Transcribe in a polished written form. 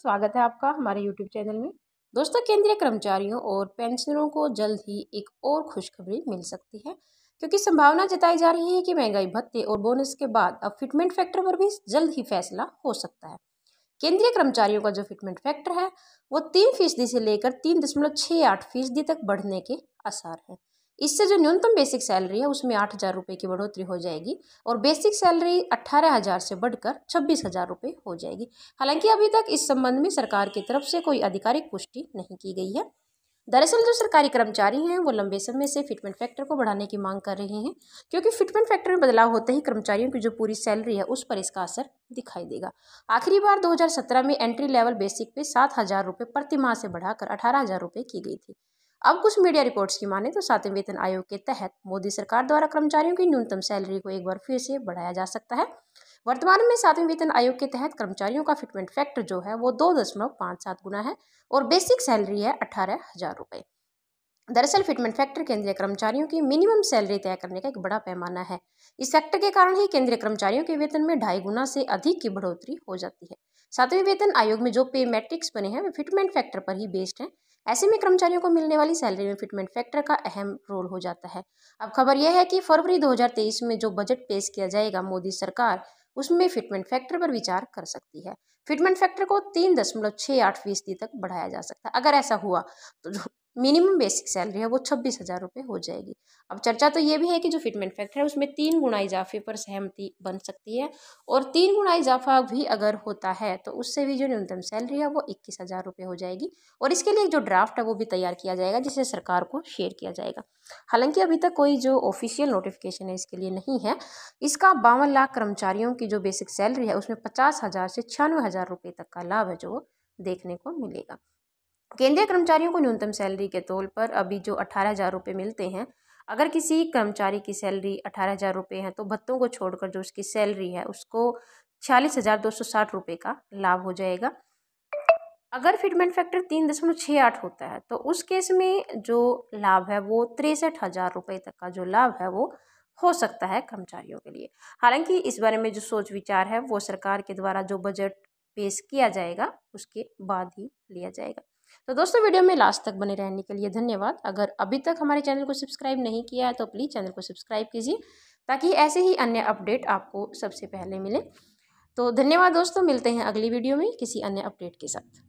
स्वागत है आपका हमारे यूट्यूब चैनल में। दोस्तों, केंद्रीय कर्मचारियों और पेंशनरों को जल्द ही एक और खुशखबरी मिल सकती है, क्योंकि संभावना जताई जा रही है कि महंगाई भत्ते और बोनस के बाद अब फिटमेंट फैक्टर पर भी जल्द ही फैसला हो सकता है। केंद्रीय कर्मचारियों का जो फिटमेंट फैक्टर है वो 3% से लेकर 3.68% तक बढ़ने के आसार हैं। इससे जो न्यूनतम बेसिक सैलरी है उसमें 8,000 रुपये की बढ़ोतरी हो जाएगी और बेसिक सैलरी 18,000 से बढ़कर 26,000 रुपये हो जाएगी। हालांकि अभी तक इस संबंध में सरकार की तरफ से कोई आधिकारिक पुष्टि नहीं की गई है। दरअसल जो सरकारी कर्मचारी हैं वो लंबे समय से फिटमेंट फैक्टर को बढ़ाने की मांग कर रहे हैं, क्योंकि फिटमेंट फैक्टर में बदलाव होते ही कर्मचारियों की जो पूरी सैलरी है उस पर इसका असर दिखाई देगा। आखिरी बार 2017 में एंट्री लेवल बेसिक पे 7,000 रुपये प्रति माह से बढ़ाकर 18,000 रुपये की गई थी। अब कुछ मीडिया रिपोर्ट्स की माने तो 7वें वेतन आयोग के तहत मोदी सरकार द्वारा कर्मचारियों की न्यूनतम सैलरी को एक बार फिर से बढ़ाया जा सकता है। वर्तमान में 7वें वेतन आयोग के तहत कर्मचारियों का फिटमेंट फैक्टर जो है वो 2.57 गुना है और बेसिक सैलरी है 18,000 रुपये। दरअसल फिटमेंट फैक्टर केंद्रीय कर्मचारियों की मिनिमम सैलरी तय करने का एक बड़ा पैमाना है। इस फैक्टर के कारण ही केंद्रीय कर्मचारियों के वेतन में 2.5 गुना से अधिक की बढ़ोतरी हो जाती है। 7वें वेतन आयोग में जो पे मैट्रिक्स बने हैं वे फिटमेंट फैक्टर पर ही बेस्ड हैं। ऐसे में कर्मचारियों को मिलने वाली सैलरी में फिटमेंट फैक्टर का अहम रोल हो जाता है। अब खबर यह है कि फरवरी 2023 में जो बजट पेश किया जाएगा मोदी सरकार, उसमें फिटमेंट फैक्टर पर विचार कर सकती है। फिटमेंट फैक्टर को 3.68% तक बढ़ाया जा सकता है। अगर ऐसा हुआ तो जो मिनिमम बेसिक सैलरी है वो 26,000 रुपये हो जाएगी। अब चर्चा तो ये भी है कि जो फिटमेंट फैक्टर है उसमें 3 गुना इजाफे पर सहमति बन सकती है, और 3 गुना इजाफा भी अगर होता है तो उससे भी जो न्यूनतम सैलरी है वो 21,000 रुपये हो जाएगी। और इसके लिए जो ड्राफ्ट है वो भी तैयार किया जाएगा, जिसे सरकार को शेयर किया जाएगा। हालांकि अभी तक कोई जो ऑफिशियल नोटिफिकेशन है इसके लिए नहीं है। इसका 52 लाख कर्मचारियों की जो बेसिक सैलरी है उसमें 50,000 से 96,000 रुपये तक का लाभ है जो देखने को मिलेगा। केंद्रीय कर्मचारियों को न्यूनतम सैलरी के तौर पर अभी जो 18,000 रुपये मिलते हैं, अगर किसी कर्मचारी की सैलरी 18,000 रुपये है तो भत्तों को छोड़कर जो उसकी सैलरी है उसको 46,260 रुपये का लाभ हो जाएगा। अगर फिटमेंट फैक्टर 3.68 होता है तो उस केस में जो लाभ है वो 63,000 रुपये तक का जो लाभ है वो हो सकता है कर्मचारियों के लिए। हालांकि इस बारे में जो सोच विचार है वो सरकार के द्वारा जो बजट पेश किया जाएगा उसके बाद ही लिया जाएगा। तो दोस्तों, वीडियो में लास्ट तक बने रहने के लिए धन्यवाद। अगर अभी तक हमारे चैनल को सब्सक्राइब नहीं किया है तो प्लीज़ चैनल को सब्सक्राइब कीजिए, ताकि ऐसे ही अन्य अपडेट आपको सबसे पहले मिले। तो धन्यवाद दोस्तों, मिलते हैं अगली वीडियो में किसी अन्य अपडेट के साथ।